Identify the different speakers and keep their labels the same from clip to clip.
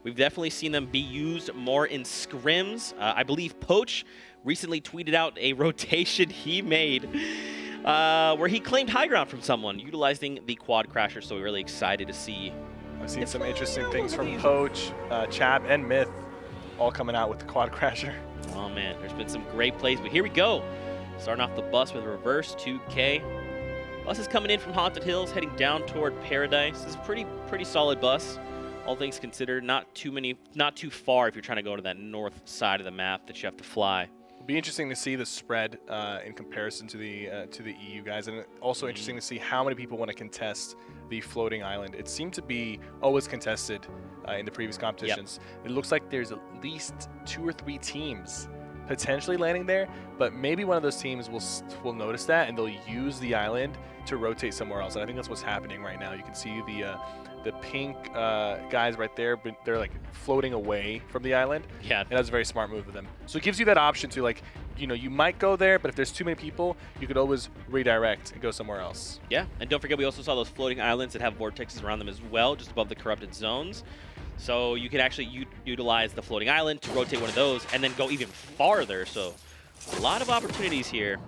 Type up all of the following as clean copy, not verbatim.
Speaker 1: We've definitely seen them be used more in scrims. I believe Poach recently tweeted out a rotation he made where he claimed high ground from someone utilizing the quad crasher, so we're really excited to see.
Speaker 2: I've seen some interesting things from Poach, Chap, and Myth all coming out with the quad crasher.
Speaker 1: Oh man, there's been some great plays, but here we go. Starting off the bus with reverse 2K. Bus is coming in from Haunted Hills, heading down toward Paradise. This is a pretty solid bus, all things considered. Not too far if you're trying to go to that north side of the map that you have to fly.
Speaker 2: It'll be interesting to see the spread in comparison to the EU guys, and also interesting to see how many people want to contest the floating island. It seemed to be always contested in the previous competitions. Yep. It looks like there's at least 2 or 3 teams potentially landing there, but maybe one of those teams will notice that and they'll use the island to rotate somewhere else. And I think that's what's happening right now. You can see the pink guys right there, but they're like floating away from the island.
Speaker 1: Yeah.
Speaker 2: And that's a very smart move of them. So it gives you that option to, like, you know, you might go there, but if there's too many people, you could always redirect and go somewhere else.
Speaker 1: Yeah, and don't forget we also saw those floating islands that have vortexes around them as well, just above the corrupted zones. So you can actually utilize the floating island to rotate one of those and then go even farther. So a lot of opportunities here.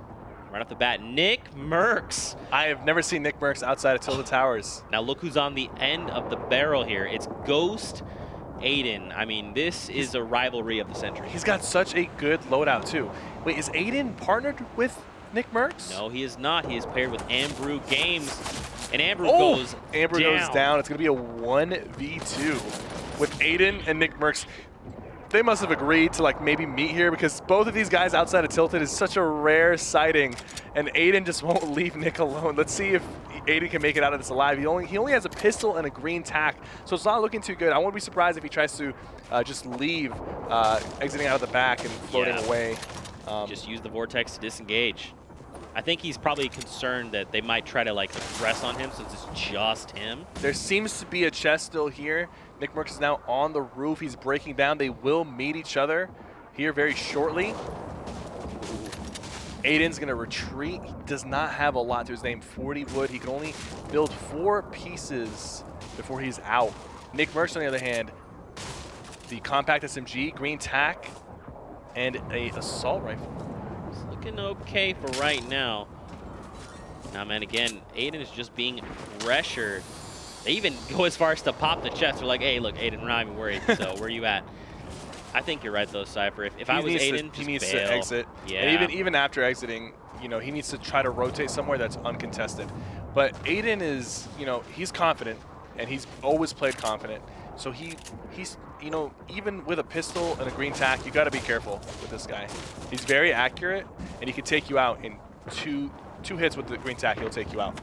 Speaker 1: Right off the bat, Nick Mercs.
Speaker 2: I have never seen Nick Mercs outside of Tilted Towers.
Speaker 1: Now look who's on the end of the barrel here. It's Ghost Aiden. I mean, this is a rivalry of the century.
Speaker 2: He's got such a good loadout too. Wait, is Aiden partnered with Nick Mercs?
Speaker 1: No, he is not. He is paired with Ambrew Games. And Ambrew goes down.
Speaker 2: It's going to be a 1v2 with Aiden and Nick Mercs. They must have agreed to, like, maybe meet here because both of these guys outside of Tilted is such a rare sighting, and Aiden just won't leave Nick alone. Let's see if Aiden can make it out of this alive. He only has a pistol and a green tack, so it's not looking too good. I wouldn't be surprised if he tries to just leave, exiting out of the back and floating away.
Speaker 1: Just use the vortex to disengage. I think he's probably concerned that they might try to, like, press on him since it's just him.
Speaker 2: There seems to be a chest still here. Nick Mercs is now on the roof. He's breaking down. They will meet each other here very shortly. Aiden's going to retreat. He does not have a lot to his name. 40 wood. He can only build 4 pieces before he's out. Nick Mercs, on the other hand, the compact SMG, green tack, and a assault rifle.
Speaker 1: It's looking okay for right now. Now, man, again, Aiden is just being pressured. They even go as far as to pop the chest. They're like, hey, look, Aiden, we're not even worried, so where you at? I think you're right, though, Cypher. If I was Aiden,
Speaker 2: he needs to exit.
Speaker 1: Yeah.
Speaker 2: And even after exiting, you know, he needs to try to rotate somewhere that's uncontested. But Aiden is, you know, he's confident, and he's always played confident. So he's, you know, even with a pistol and a green tack, you got to be careful with this guy. He's very accurate, and he can take you out in two hits with the green tack. He'll take you out.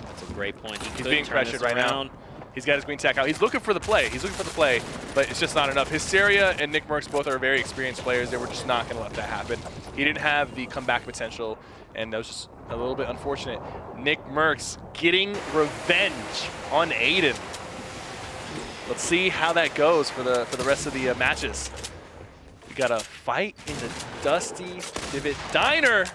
Speaker 1: That's a great point.
Speaker 2: He's being pressured right now. He's got his green tack out. He's looking for the play. But it's just not enough. Hysteria and Nick Mercs both are very experienced players. They were just not going to let that happen. He didn't have the comeback potential, and that was just a little bit unfortunate. Nick Mercs getting revenge on Aiden. Let's see how that goes for the rest of the matches. We got a fight in the Dusty Divot Diner.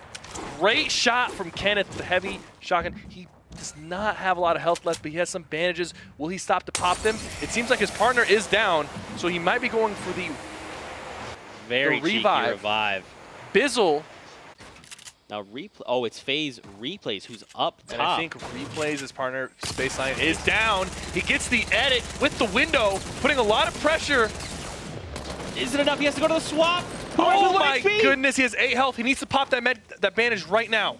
Speaker 2: Great shot from Kenneth, the heavy shotgun. He does not have a lot of health left, but he has some bandages. Will he stop to pop them? It seems like his partner is down, so he might be going for the
Speaker 1: very cheeky revive.
Speaker 2: Bizzle.
Speaker 1: Now, it's FaZe Replays who's up top.
Speaker 2: And I think Replays, his partner, Spaceline, is down. He gets the edit with the window, putting a lot of pressure.
Speaker 1: Is it enough? He has to go to the swap.
Speaker 2: Oh my goodness, he has 8 health. He needs to pop that bandage right now.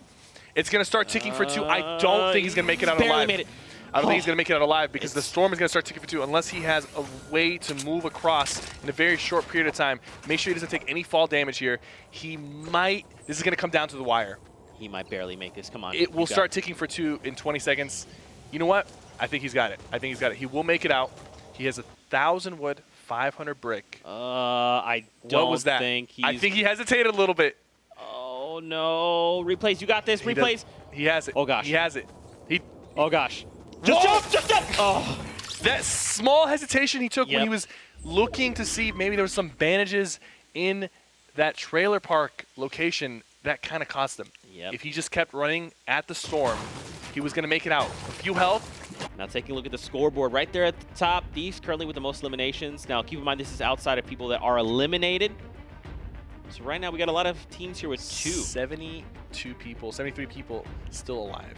Speaker 2: It's going to start ticking for 2. I don't think he's going to make it out alive.
Speaker 1: Made it.
Speaker 2: I don't think he's going to make it out alive because the storm is going to start ticking for 2 unless he has a way to move across in a very short period of time. Make sure he doesn't take any fall damage here. He might. This is going to come down to the wire.
Speaker 1: He might barely make this. Come on.
Speaker 2: It will start ticking for 2 in 20 seconds. You know what? I think he's got it. He will make it out. He has 1,000 wood, 500 brick.
Speaker 1: I don't
Speaker 2: what was that?
Speaker 1: think he's...
Speaker 2: I think he hesitated a little bit.
Speaker 1: Oh, no. Replays, you got this. Replays.
Speaker 2: He has it.
Speaker 1: Oh, gosh.
Speaker 2: He has it.
Speaker 1: Oh, gosh. Just jump! Just jump! Oh.
Speaker 2: That small hesitation he took when he was looking to see if maybe there was some bandages in that trailer park location, that kind of cost him.
Speaker 1: Yep.
Speaker 2: If he just kept running at the storm, he was going to make it out. A few health,
Speaker 1: Now taking a look at the scoreboard right there at the top. Thieves currently with the most eliminations. Now keep in mind this is outside of people that are eliminated. So right now we got a lot of teams here with 2.
Speaker 2: 72 people, 73 people still alive.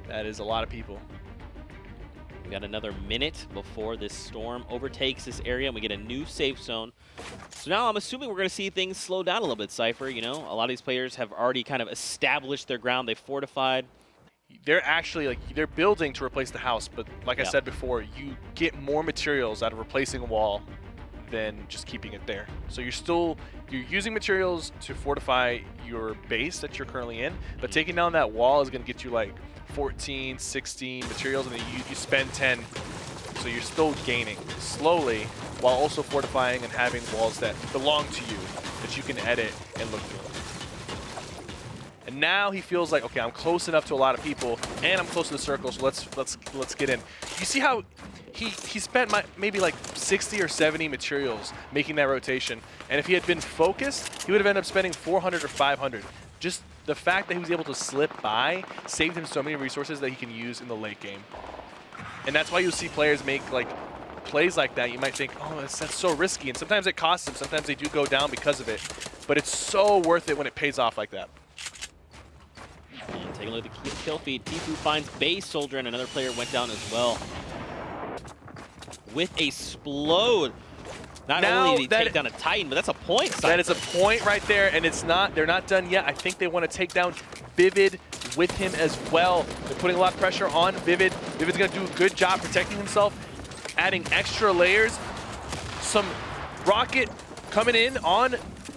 Speaker 2: That is a lot of people.
Speaker 1: We got another minute before this storm overtakes this area and we get a new safe zone. So now I'm assuming we're going to see things slow down a little bit, Cypher. You know, a lot of these players have already kind of established their ground. They've fortified.
Speaker 2: They're actually they're building to replace the house, but like I said before, you get more materials out of replacing a wall than just keeping it there. So you're using materials to fortify your base that you're currently in, but taking down that wall is going to get you like 14, 16 materials, and then you spend 10. So you're still gaining slowly while also fortifying and having walls that belong to you that you can edit and look through. And now he feels like, okay, I'm close enough to a lot of people, and I'm close to the circle, so let's get in. You see how he spent maybe like 60 or 70 materials making that rotation, and if he had been focused, he would have ended up spending 400 or 500. Just the fact that he was able to slip by saved him so many resources that he can use in the late game. And that's why you'll see players make plays like that. You might think, oh, that's so risky, and sometimes it costs them. Sometimes they do go down because of it, but it's so worth it when it pays off like that.
Speaker 1: And taking a look at the kill feed, Tfue finds Base Soldier, and another player went down as well. With a Splode. Not only did he take down a Titan, but that's a point.
Speaker 2: That is a point right there, and they're not done yet. I think they want to take down Vivid with him as well. They're putting a lot of pressure on Vivid. Vivid's going to do a good job protecting himself, adding extra layers. Some rocket coming in on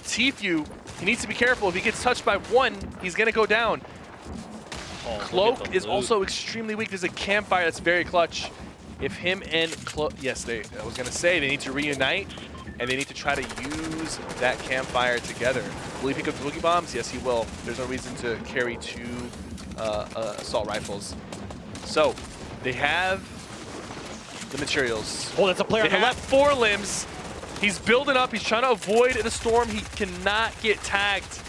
Speaker 2: Tfue. He needs to be careful. If he gets touched by one, he's going to go down.
Speaker 1: Oh,
Speaker 2: Cloak is also extremely weak. There's a campfire that's very clutch. If him and Cloak, yes, I was going to say they need to reunite, and they need to try to use that campfire together. Will he pick up Boogie Bombs? Yes, he will. There's no reason to carry 2 assault rifles. So, they have the materials.
Speaker 1: Oh, that's a player on the left.
Speaker 2: 4 limbs. He's building up. He's trying to avoid the storm. He cannot get tagged.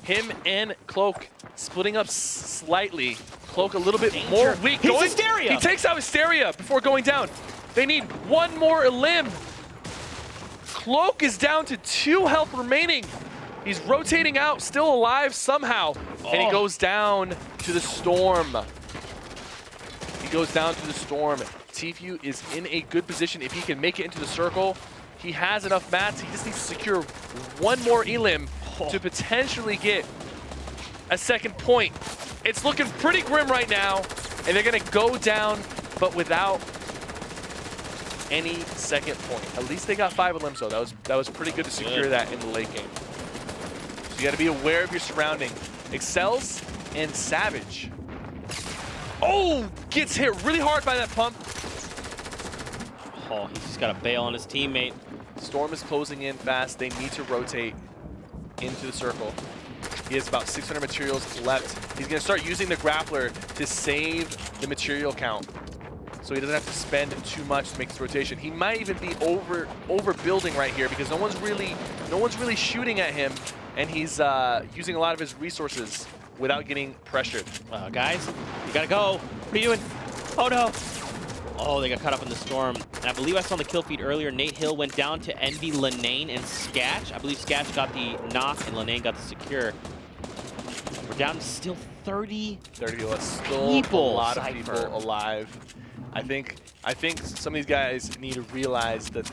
Speaker 2: Him and Cloak splitting up slightly. Cloak a little bit more weak.
Speaker 1: He's Hysteria!
Speaker 2: He takes out Hysteria before going down. They need 1 more limb. Cloak is down to 2 health remaining. He's rotating out, still alive somehow. And he goes down to the storm. He goes down to the storm. Tfue is in a good position if he can make it into the circle. He has enough mats. He just needs to secure 1 more elim to potentially get a 2nd point. It's looking pretty grim right now, and they're going to go down, but without any 2nd point. At least they got 5 limbs, though. That was pretty good to secure that in the late game. So you got to be aware of your surrounding. Excels and Savage. Oh, gets hit really hard by that pump.
Speaker 1: Oh, he's just got to bail on his teammate.
Speaker 2: Storm is closing in fast. They need to rotate into the circle. He has about 600 materials left. He's going to start using the grappler to save the material count, so he doesn't have to spend too much to make this rotation. He might even be overbuilding right here because no one's really shooting at him, and he's using a lot of his resources without getting pressured.
Speaker 1: Guys, you gotta go. What are you doing? Oh no! Oh, they got caught up in the storm. And I believe I saw on the kill feed earlier, Nate Hill went down to Envy, Lenane, and Sketch. I believe Sketch got the knock and Lenane got the secure. We're down to still 30
Speaker 2: Still a lot of people alive. I think some of these guys need to realize that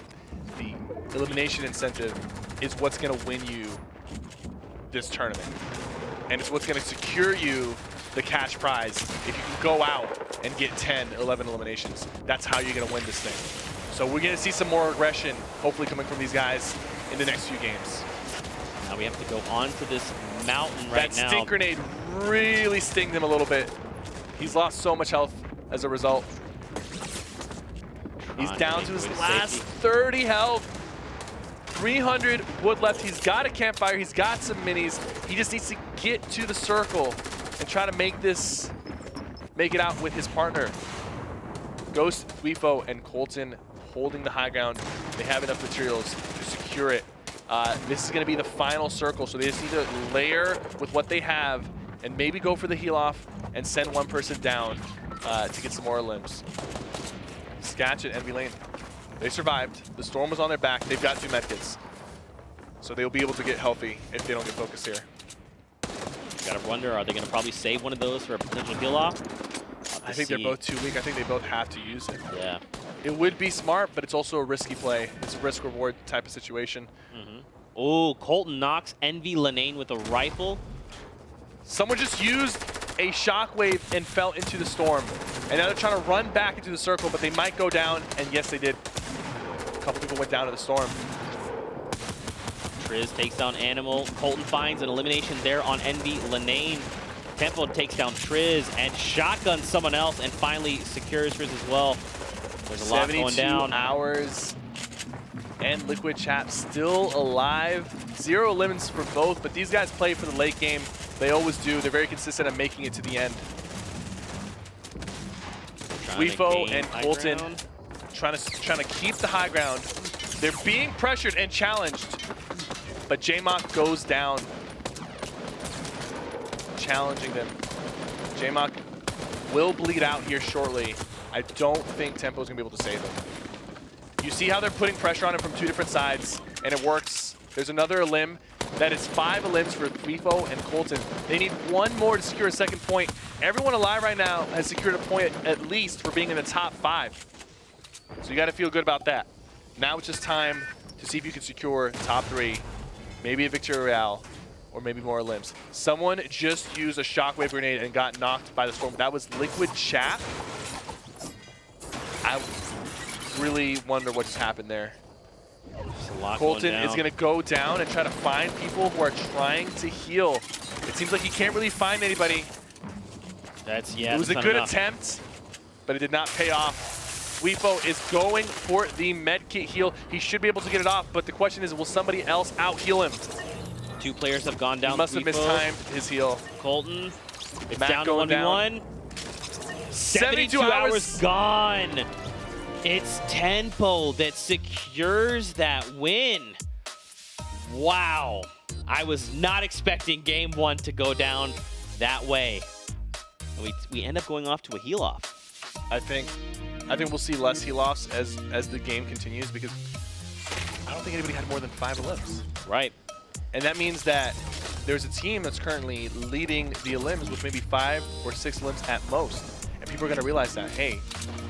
Speaker 2: the elimination incentive is what's going to win you this tournament. And it's what's going to secure you the cash prize if you can go out and get 10, 11 eliminations. That's how you're going to win this thing. So we're going to see some more aggression, hopefully coming from these guys in the next few games.
Speaker 1: Now we have to go onto this mountain right now.
Speaker 2: That stink grenade really stinged him a little bit. He's lost so much health as a result. He's down to his last 30 health. 300 wood left. He's got a campfire. He's got some minis. He just needs to get to the circle and try to make it out with his partner. Ghost, Weefo, and Colton holding the high ground. They have enough materials to secure it. This is going to be the final circle, so they just need to layer with what they have and maybe go for the heal off and send one person down to get some more limbs. Sketch and Envy Lane. They survived. The storm was on their back. They've got 2 medkits. So they'll be able to get healthy if they don't get focused here.
Speaker 1: Gotta wonder, are they gonna probably save one of those for a potential heal off?
Speaker 2: I think they're both too weak. I think they both have to use it.
Speaker 1: Yeah.
Speaker 2: It would be smart, but it's also a risky play. It's a risk-reward type of situation.
Speaker 1: Oh, Colton knocks Envy Lane with a rifle.
Speaker 2: Someone just used a shockwave and fell into the storm. And now they're trying to run back into the circle, but they might go down. And yes, they did. A couple people went down to the storm.
Speaker 1: Triz takes down Animal. Colton finds an elimination there on Envy Lane. Tempo takes down Triz and shotguns someone else and finally secures Triz as well. There's a lot going down.
Speaker 2: 72 hours. And Liquid Chap still alive. 0 limits for both, but these guys play for the late game. They always do. They're very consistent at making it to the end. Weefo and Colton trying to keep the high ground. They're being pressured and challenged, but J-Mock goes down, challenging them. J-Mock will bleed out here shortly. I don't think Tempo's gonna be able to save him. You see how they're putting pressure on him from 2 different sides, and it works. There's another elim. That is 5 elims for Weefo and Colton. They need 1 more to secure a second point. Everyone alive right now has secured a point at least for being in the top 5. So you gotta feel good about that. Now it's just time to see if you can secure top 3, maybe a Victory Royale, or maybe more limbs. Someone just used a shockwave grenade and got knocked by the storm. That was Liquid Chap. I really wonder what just happened there. Colton is going to go down and try to find people who are trying to heal. It seems like he can't really find anybody. It was a good attempt, but it did not pay off. Weefo is going for the medkit heal. He should be able to get it off, but the question is, will somebody else out heal him?
Speaker 1: 2 players have gone down.
Speaker 2: He must have mistimed his heal.
Speaker 1: Colton, it's down to 1v1. 72 hours gone. It's Tempo that secures that win. Wow. I was not expecting game 1 to go down that way. And we end up going off to a heal off.
Speaker 2: I think we'll see less heal offs as the game continues, because I don't think anybody had more than 5 elims.
Speaker 1: Right.
Speaker 2: And that means that there's a team that's currently leading the elims with maybe 5 or 6 elims at most. And people are going to realize that, hey,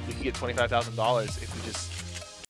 Speaker 2: we can get $25,000 if we just